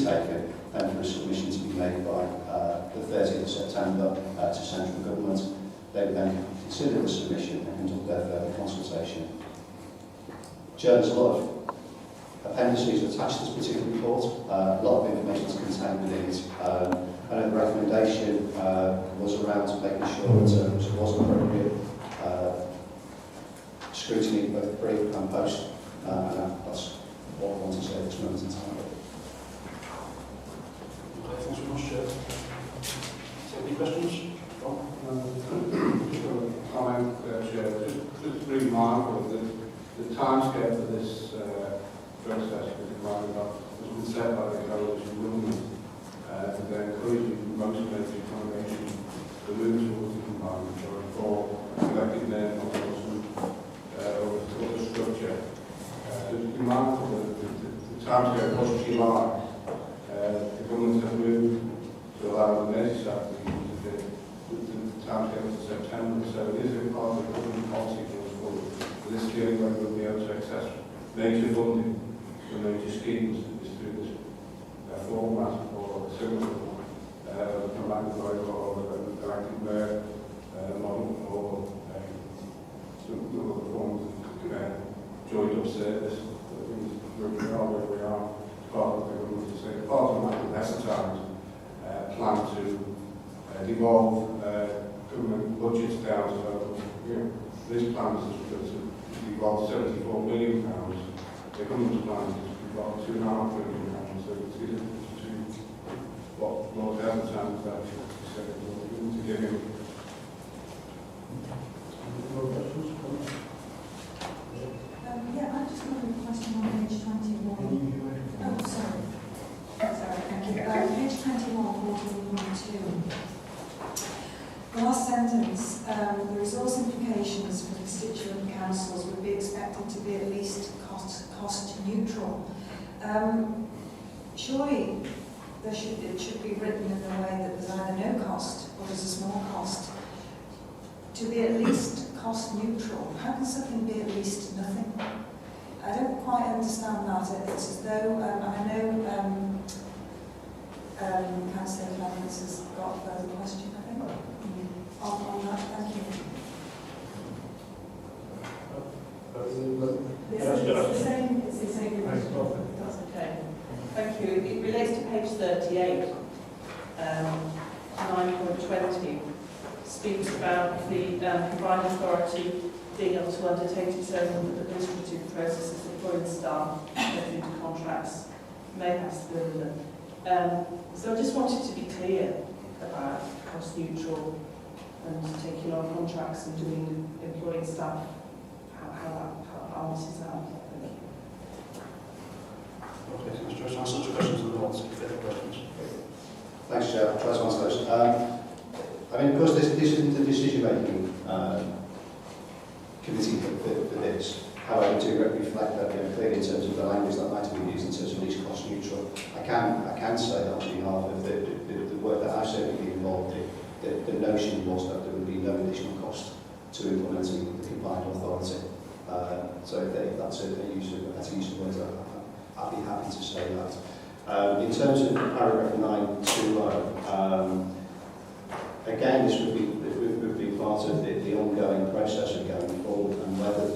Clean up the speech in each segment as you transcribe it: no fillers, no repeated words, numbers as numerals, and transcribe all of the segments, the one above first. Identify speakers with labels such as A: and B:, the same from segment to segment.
A: taken and for a submission to be made by the 30th of September to central government. They would then consider the submission and conduct their further consultation. Chair, there's a lot of appendices attached to this particular report. A lot of information is contained within it. I know the recommendation was around making sure that there was appropriate scrutiny both pre and post, and that's what I want to say at this moment in time.
B: Okay, thanks very much, Chair. Any questions?
C: Comment, Chair. Just really mindful that the timescale for this process has been set by the coalition government. They're encouraging most military congregations to move towards the combined insurance for elected men or some other structure. Just be mindful that the timescale was July. The government has moved to allow the Merseyside to use the timescale to September, so it is a part of the government policy going forward. This year, when we'll be able to access major funding for major schemes is through this format or similar combined authority or elected mayor model or some other forms of joined up service. Where we are, part of the government to say, part of the lesser times plan to devolve government budgets down. So, this plan is to devolve £74 million. The government's plan is to devolve £2.5 million. So it's to what Lord Elton has actually said to give him.
D: Yeah, I just got a question on page 21. Oh, sorry. Sorry, thank you. Page 21, 1.2. The last sentence, the resource implications for constituent councils would be expected to be at least cost neutral. Surely it should be written in a way that there's either no cost or there's a small cost. To be at least cost neutral, how can something be at least nothing? I don't quite understand that. It's as though, I know Councillor Clements has got a further question, I think, on that. Thank you.
E: It's the same question. That's okay. Thank you. It relates to page 38, 9.20. Speaks about the combined authority being able to undertake its own administrative processes, employing staff, getting into contracts, may pass through them. So I just wanted to be clear about cost neutral and taking on contracts and doing employing staff, how balances out. Thank you.
B: Okay, thanks, Joyce. Answer to questions and lots of further questions.
A: Thanks, Chair. I'll try to answer those. I mean, of course, this isn't the decision-making committee for this. However, to reflect that clearly in terms of the language that might be used in terms of least cost neutral, I can say that on behalf of the work that I've certainly been involved in, the notion was that there would be no additional cost to implementing the combined authority. So if that's a use of words, I'd be happy to say that. In terms of paragraph 9.20, again, this would be part of the ongoing process of going forward, and whether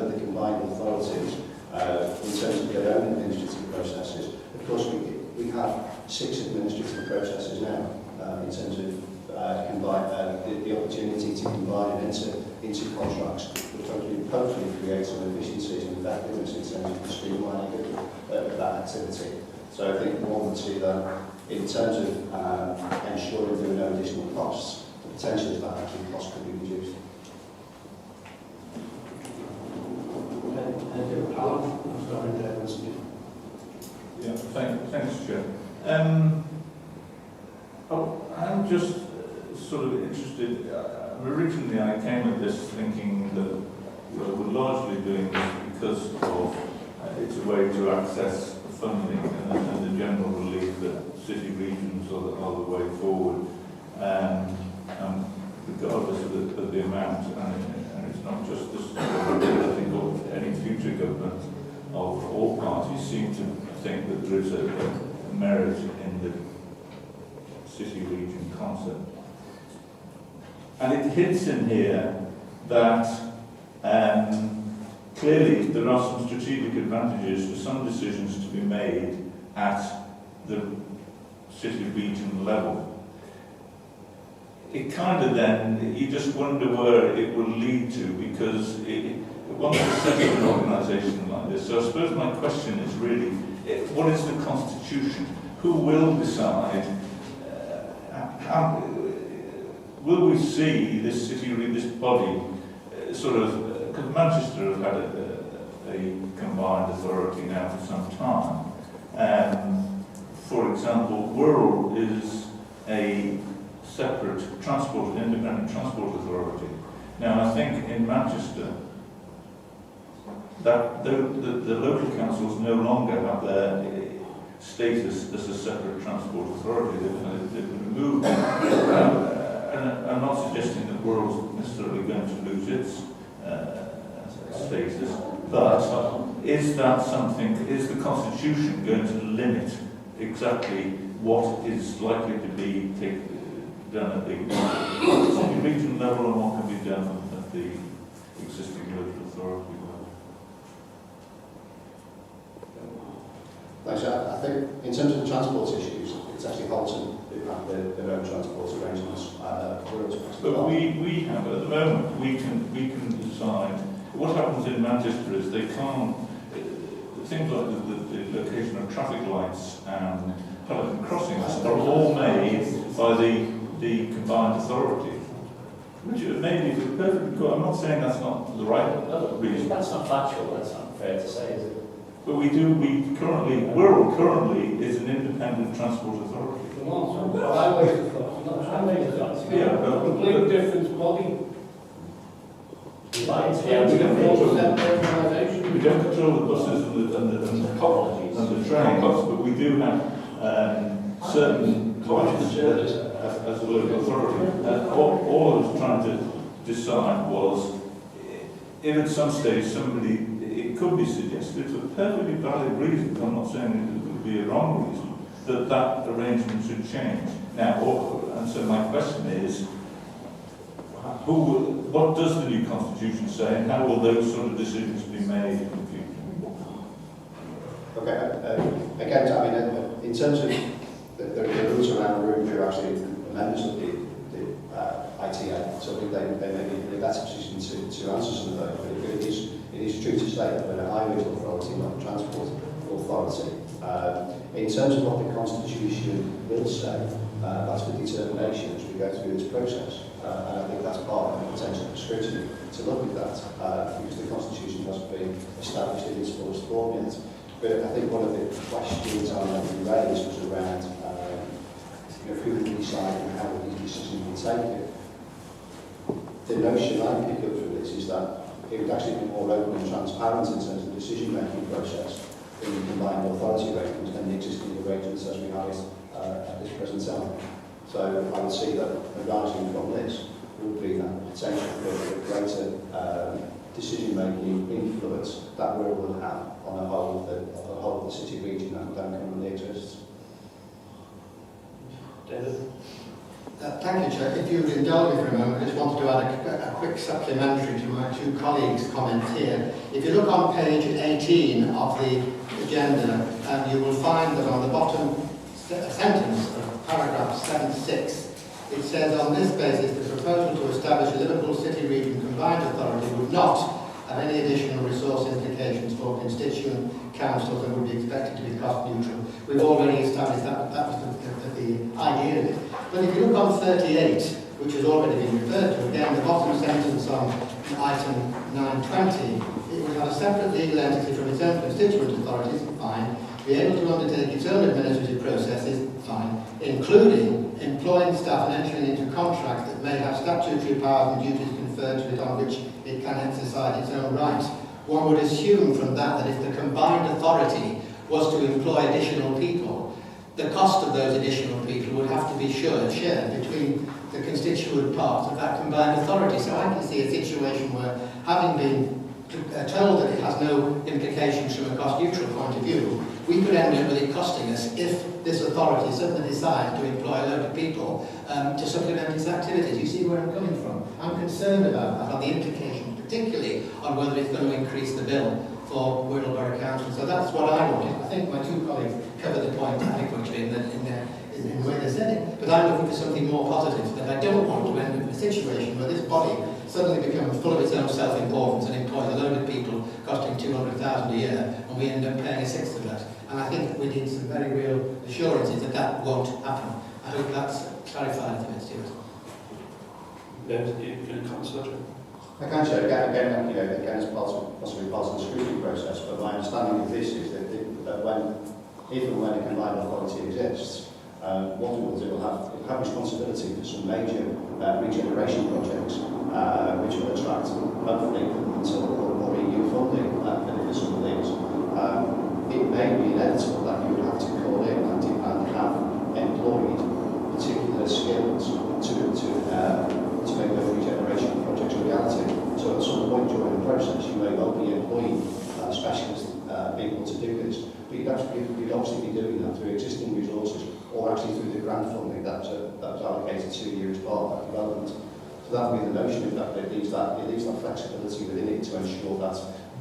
A: the combined authorities, in terms of their own administrative processes, of course we have 6 administrative processes now, in terms of the opportunity to combine into contracts, which hopefully create some efficiencies and effectiveness in terms of the streamlining of that activity. So I think one would see that in terms of ensuring there are no additional costs, the potential is that actually costs could be reduced.
F: Yeah, thanks, Chair. I'm just sort of interested. Originally, I came at this thinking that we're largely doing this because of it's a way to access funding and the general belief that city regions are the way forward, regardless of the amount, and it's not just this. I think of any future government of all parties seem to think that there is a merit in the city region concept. And it hints in here that clearly there are some strategic advantages for some decisions to be made at the city region level. It kind of then, you just wonder where it will lead to, because once you set up an organisation like this, so I suppose my question is really, what is the constitution? Who will decide? How will we see this city, this body, sort of, because Manchester have had a combined authority now for some time. For example, Wirral is a separate independent transport authority. Now, I think in Manchester, that the local councils no longer have their status as a separate transport authority. They've removed it. And I'm not suggesting that Wirral is necessarily going to lose its status, but is that something, is the Constitution going to limit exactly what is likely to be done at the city region level and what can be done at the existing local authority level?
A: So I think in terms of the transport issues, it's actually Holton who have their own transport arrangements.
F: But we have, at the moment, we can decide. What happens in Manchester is they can't, things like the location of traffic lights and Pelican crossings are all made by the combined authority. Which maybe is perfectly good. I'm not saying that's not the right reason.
B: That's not factual, that's not fair to say, is it?
F: But Wirral currently is an independent transport authority.
B: Highways authority.
F: Yeah, but
B: completely different body.
F: we don't control the buses and the trains, but we do have certain functions as a local authority. All I was trying to decide was, if at some stage somebody, it could be suggested for perfectly valid reasons, I'm not saying it would be a wrong reason, that arrangement should change. Now, and so my question is, what does the new constitution say, and how will those sort of decisions be made in the future?
A: Okay, again, I mean, in terms of the rules around the room, who are actually members of the ITA, so they may be in a better position to answer some of those, but it is true to say that we're a highways authority, not a transport authority. In terms of what the constitution will say, that's for determination as we go through this process. And I think that's part of the potential scrutiny to look at that, because the Constitution hasn't been established in its fullest form yet. But I think one of the questions I want to raise was around who will decide and how these decisions will be taken. The notion I pick up from this is that it would actually be more open and transparent in terms of the decision-making process in the combined authority arrangements than the existing arrangements as we have it at this present time. So I would see that arising from this would be that potential for greater decision-making influence that we will have on the whole of the city region that currently exists.
B: David?
G: Thank you, Chair. If you would indulge me for a moment, I just wanted to add a quick supplementary to my two colleagues' comments here. If you look on page 18 of the agenda, you will find that on the bottom sentence of paragraph 7.6, it says, on this basis, the proposal to establish a Liverpool City Region combined authority would not have any additional resource implications for constituent councils and would be expected to be cost neutral. We've already established that was the idea of it. But if you look on 38, which has already been referred to, again, the bottom sentence on item 920, it would have a separate legal entity from its own constituent authorities, fine, be able to undertake its own administrative processes, fine, including employing staff and entering into contracts that may have statutory powers and duties conferred to it on which it can exercise its own rights. One would assume from that if the combined authority was to employ additional people, the cost of those additional people would have to be shared between the constituent parts of that combined authority. So I can see a situation where, having been told that it has no implications from a cost-neutral point of view, we could end up with it costing us if this authority suddenly decides to employ a load of people to supplement its activities. You see where I'm coming from? I'm concerned about that, on the implications, particularly on whether it's going to increase the bill for Wirral Borough Council. So that's what I wanted. I think my two colleagues covered the point adequately in the way they said it. But I'm looking for something more positive, that I don't want to end up in a situation where this body suddenly becomes full of its own self-importance and employs a load of people costing 200,000 a year, and we end up paying a sixth of that. And I think we need some very real assurances that that won't happen. I hope that's clarified a bit, Stuart.
B: Councillor.
A: I can say again, it's possibly part of the scrutiny process, but my understanding of this is that if and when a combined authority exists, what it will do, it will have responsibility for some major regeneration projects, which will attract, hopefully, more EU funding for some of these. It may be inevitable that you would have to call in and have employed particular skills to make those regeneration projects a reality. So at some point during the process, you may well be employing specialist people to do this. But you'd obviously be doing that through existing resources or actually through the grant funding that was allocated to you as part of that development. So that would be the notion of that. It leaves that flexibility within it to ensure that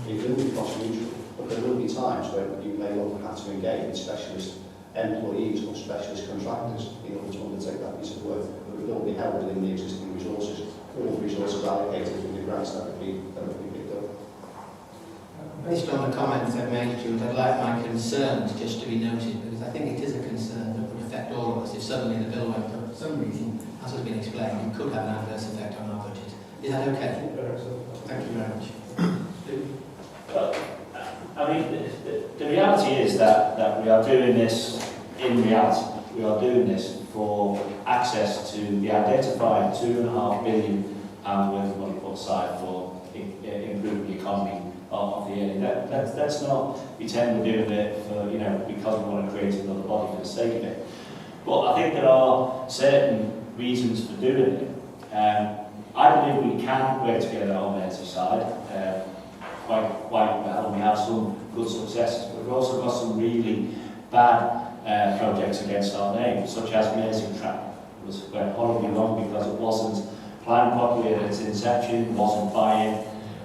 A: it will be cost neutral. But there will be times where you may well have to engage with specialist employees or specialist contractors in order to undertake that piece of work. But it will be held within the existing resources, all the resources allocated through the grants that would be picked up.
G: Based on the comments I've made, Stuart, I'd like my concerns just to be noted, because I think it is a concern that would affect all of us if suddenly the bill went up for some reason, as has been explained, it could have an adverse effect on our budget. Is that okay? Thank you very much.
H: Well, I mean, the reality is that we are doing this in reality. We are doing this for access to the identified £2.5 billion worth of money put aside for improving the economy of the area. Let's not pretend we're doing it for, because we want to create another body for the sake of it. But I think there are certain reasons for doing it. I believe we can work together on Merseyside quite well, and we have some good successes. But we've also got some really bad projects against our name, such as Merseytrack. It went horribly wrong because it wasn't planned properly at its inception, wasn't buy-in.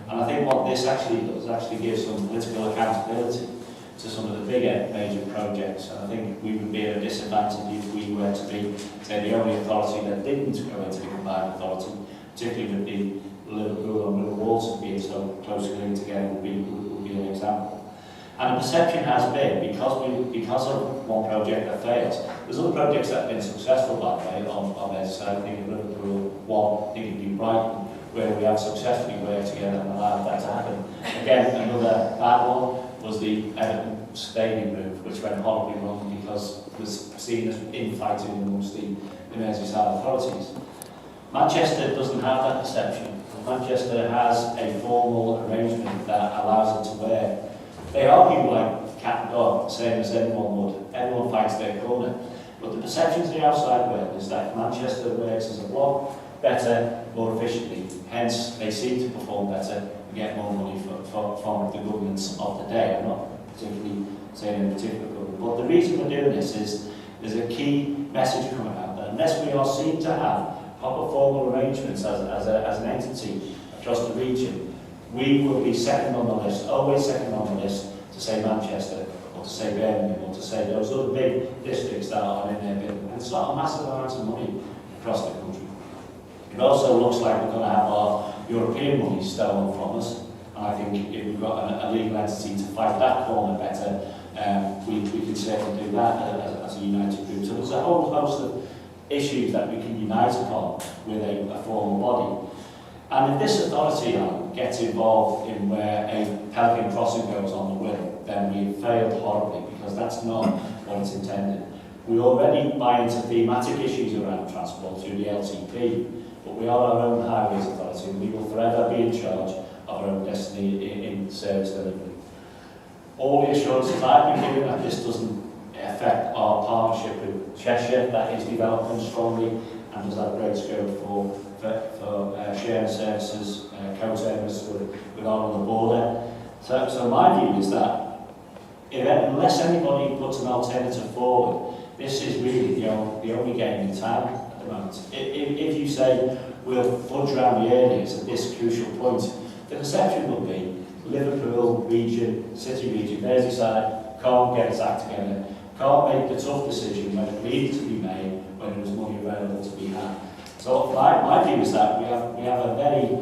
H: And I think what this actually does give some political accountability to some of the bigger major projects. And I think we would be at a disadvantage if we were to be, say, the only authority that didn't go into the combined authority, particularly with the Liverpool and Wirral Water being so closely linked together would be an example. And the perception has been, because of one project that fails, there's other projects that have been successful, by the way, on their side. I think of Liverpool 1, I think of New Brighton, where we have successfully worked together and allowed that to happen. Again, another bad one was the Everton Stadium move, which went horribly wrong because it was seen as infighting amongst the Merseyside authorities. Manchester doesn't have that perception. Manchester has a formal arrangement that allows it to work. They argue like cat and dog, same as anyone would. Everyone fights their corner. But the perception to the outside world is that Manchester works as a block better, more efficiently. Hence, they seem to perform better and get more money from the governments of the day. I'm not particularly saying in particular government. But the reason we're doing this is there's a key message coming out that unless we are seen to have proper formal arrangements as an entity across the region, we will be second on the list, always second on the list, to say Manchester, or to say Birmingham, or to say those other big districts that are in there. And it's not a massive amount of money across the country. It also looks like we're going to have our European money stolen from us, and I think if we've got a legal entity to fight that corner better, we can certainly do that as a united group. So there's a whole host of issues that we can unite upon with a formal body. And if this authority gets involved in where a Pelican crossing goes on the Wirral, then we've failed horribly, because that's not what it's intended. We already buy into thematic issues around transport through the LTP, but we are our own highways authority, and we will forever be in charge of our own destiny in service delivery. All the assurances I've been given that this doesn't affect our partnership with Cheshire, that is developing strongly and does have great scope for sharing services, co-service with on the border. So my view is that unless anybody puts an alternative forward, this is really the only game in town at the moment. If you say we'll fudge around the areas at this crucial point, the perception will be Liverpool region, City region, Merseyside can't get its act together, can't make the tough decision when it needed to be made, when there was money available to be had. So my view is that we have a very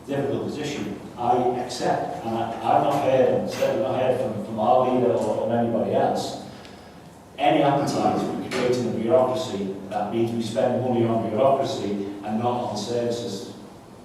H: difficult position. I accept, and I've not heard, and certainly not heard from our leader or anybody else, any appetite for creating a bureaucracy that means we spend money on bureaucracy and not on services.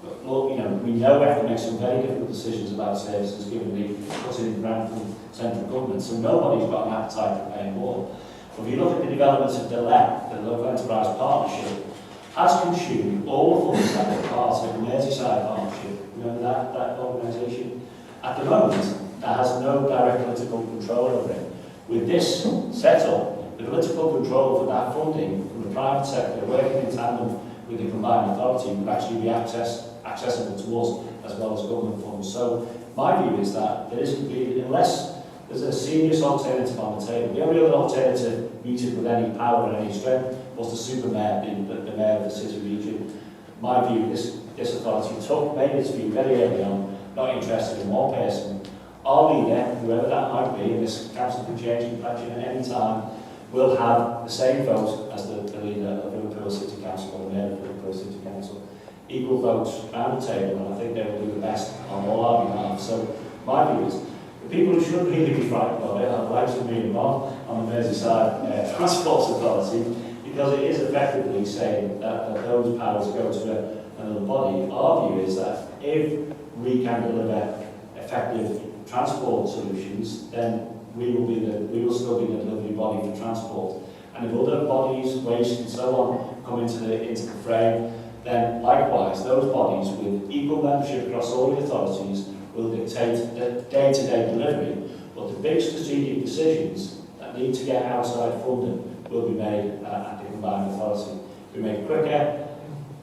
H: But look, we know we have to make some very difficult decisions about services given the putting in grant from central government, so nobody's got an appetite for paying more. But if you look at the development of the LEP, the Local Enterprise Partnership, has consumed all the funds that were part of the Merseyside Partnership. Remember that organisation? At the moment, that has no direct political control over it. With this setup, the political control for that funding from the private sector working in tandem with the combined authority would actually be accessible to us as well as government funds. So my view is that there isn't really, unless there's a serious alternative on the table. The only other alternative meeting with any power and any strength was the super mayor, the mayor of the city region. My view, this authority made its view very early on, not interested in one person. Our leader, whoever that might be, and this council can change in election at any time, will have the same vote as the leader of Liverpool City Council or the mayor of Liverpool City Council. Equal votes around the table, and I think they will do the best on all our behalf. So my view is, the people who should really be frightened of it are the likes of me and Ron on the Merseyside Transport Authority, because it is effectively saying that those powers go to another body. Our view is that if we can deliver effective transport solutions, then we will still be the delivery body for transport. And if other bodies, waste and so on, come into the frame, then likewise those bodies with equal membership across all the authorities will dictate the day-to-day delivery, but the big strategic decisions that need to get outside funding will be made at the combined authority. We make quicker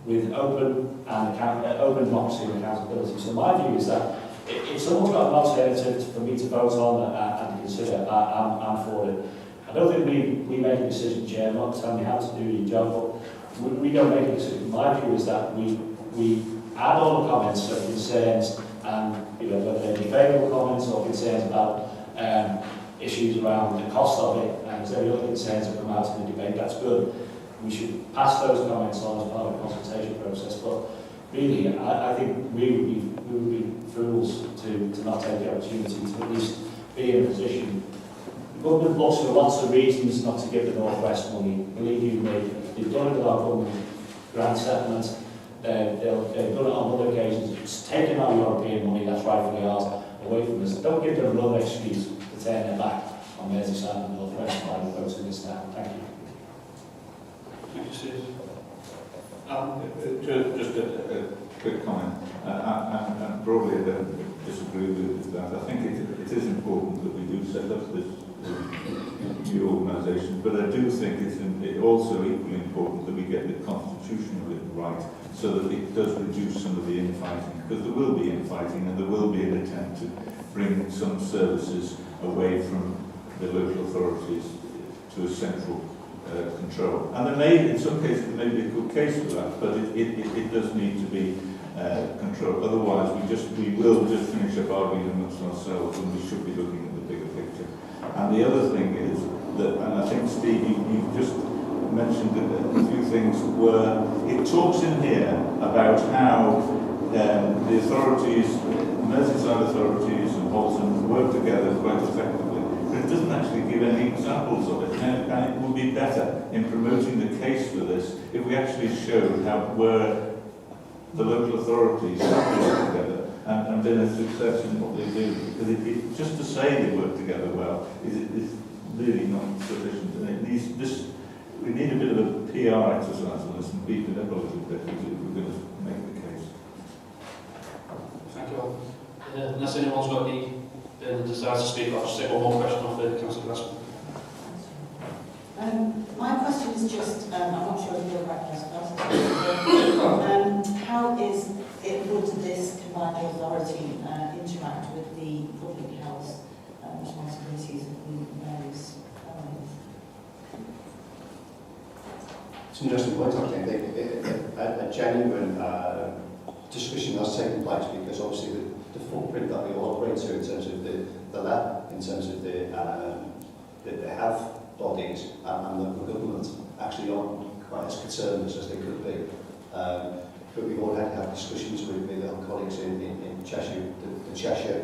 H: with open democracy and accountability. So my view is that if someone's got an alternative for me to vote on and consider, I'm for it. I don't think we make a decision, Chair. I'm not telling you how to do your job, but we don't make a decision. My view is that we add all the comments of concerns, and whether they be favourable comments or concerns about issues around the cost of it, and if there are other concerns that come out in the debate, that's good. We should pass those comments on as part of the consultation process. But really, I think we would be fools to not take the opportunity to at least be in a position. The government looks for lots of reasons not to give the North West money. Believe you me, they've done it with our government grant settlement. They've done it on other occasions. It's taken our European money, that's rightfully ours, away from us. Don't give them another excuse to turn their back on Merseyside and North West by voting this down. Thank you.
B: Thank you, Steve.
F: Just a quick comment. And broadly, I don't disagree with that. I think it is important that we do set up this new organisation, but I do think it's also equally important that we get the constitution of it right, so that it does reduce some of the infighting, because there will be infighting and there will be an attempt to bring some services away from the local authorities to a central control. And there may, in some cases, there may be a good case for that, but it does need to be controlled. Otherwise, we will just finish up arguing amongst ourselves, and we should be looking at the bigger picture. And the other thing is that, and I think, Steve, you just mentioned a few things, where it talks in here about how the authorities, Merseyside authorities and Bolton work together quite effectively. But it doesn't actually give any examples of it. And it would be better in promoting the case for this if we actually showed where the local authorities work together and been a success in what they do. Because just to say they work together well is really not sufficient. And it needs we need a bit of a PR exercise on this and beef it up a little bit if we're going to make the case.
B: Thank you all. Unless anyone's got any desire to speak, I'll just take one more question off the Councillor Glasgow.
I: My question is just, I'm not sure if you're right, how would this combined authority interact with the public health responsibilities of the
A: It's an interesting point, I think. A genuine discussion has taken place because obviously the footprint that we all operate to in terms of the lab, in terms of the health bodies and the government actually aren't quite as concerned as they could be. But we've already had discussions with our colleagues in Cheshire, the Cheshire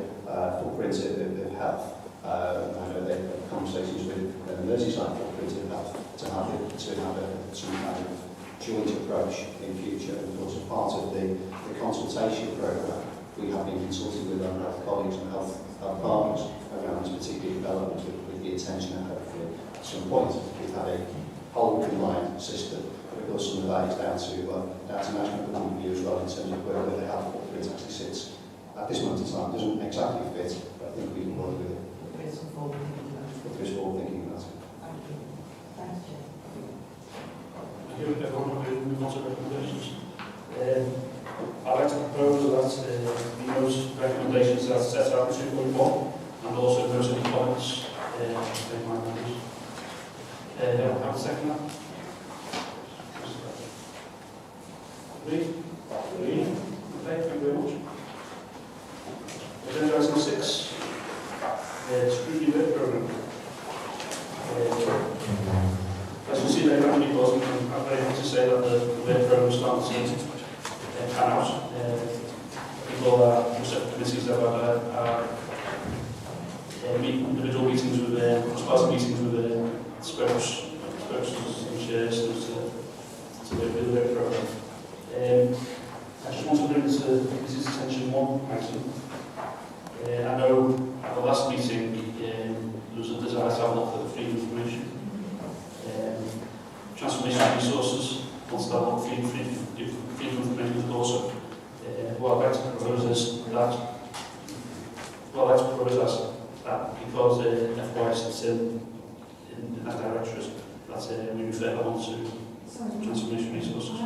A: footprint of health. I know they've had conversations with the Merseyside footprint of health to have some kind of joint approach in future. And of course, as part of the consultation programme, we have been consulting with our health colleagues and health partners around this particular development with the intention of hopefully at some point we've had a whole combined system. But of course, some of that is down to national government view as well in terms of where the health footprint actually sits. At this moment in time, it doesn't exactly fit, but I think we can work with it.
I: There is forward thinking about it.
A: Thank you.
I: Thank you.
B: Thank you. Everyone will move on to recommendations. I'd like to propose that those recommendations are set out in 2.1 and also those in the comments in my members. Have a second that? Agreed? Agreed. Okay, thank you very much. Agenda item 6, scrutiny work programme. As you see, there are many people, and I'm very happy to say that the work programme starts to pan out. People are, certain committees have had individual meetings with, cross-party meetings with spokespersons and chairs to work with the work programme. I just want to bring to the committee's attention one item. I know at the last meeting there was a desire to have a look at the freedom of information. Transformation resources wants to have a look at freedom of information, but also what I'd like to propose is that, because FY sits in that directorate, that we refer that on to transformation resources.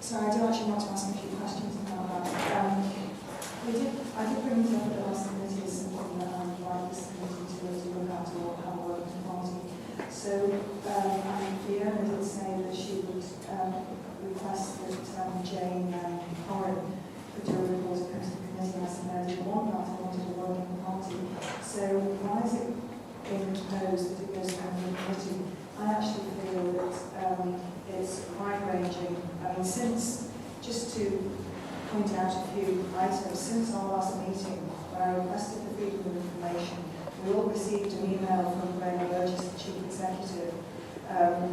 D: Sorry, I do actually want to ask a few questions about that. I did bring it up at the last committee as something that I would like this committee to look at or have a working party. So, Fiona did say that she would request that Jane Warren could do a report and come to the committee. I said, no, I didn't want that, I wanted a working party. So, why is it being proposed that it goes to the committee? I actually feel that it's wide-ranging. I mean, just to point out a few items, since our last meeting, where I requested the freedom of information, we all received an email from Graham Burgess, the Chief Executive,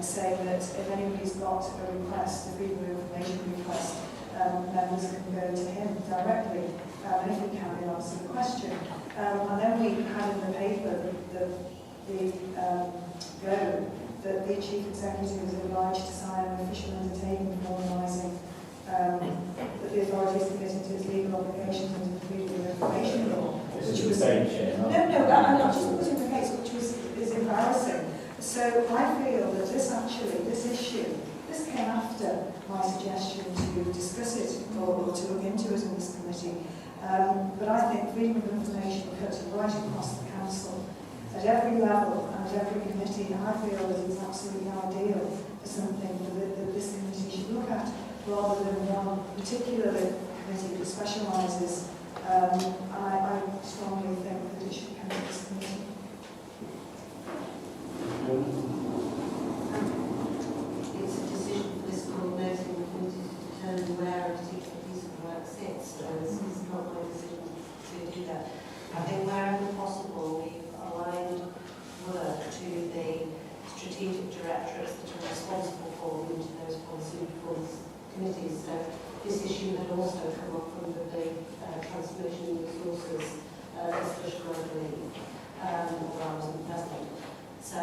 D: saying that if anybody's got a request, a freedom of information request, members can go to him directly, and if we can, he'll answer the question. And then we had in the paper that the Chief Executive was obliged to sign an official undertaking formalising that the authority is committed to its legal obligations under the Freedom of Information Law, which was I'm not just putting the case, which is embarrassing. So I feel that this issue came after my suggestion to discuss it or to look into it in this committee. But I think freedom of information cuts right across the council at every level and at every committee, and I feel that it's absolutely ideal for something that this committee should look at, rather than one particular committee that specialises. I strongly think that it should come to this committee.
I: It's a decision for this coordinating committee to determine where a particular piece of work sits, so it's not my decision to do that. I think wherever possible, we've aligned work to the strategic directorates that are responsible for them, to those policy reforms committees. So this issue had also come up under the transformation resources discussion, I believe, while I wasn't present. So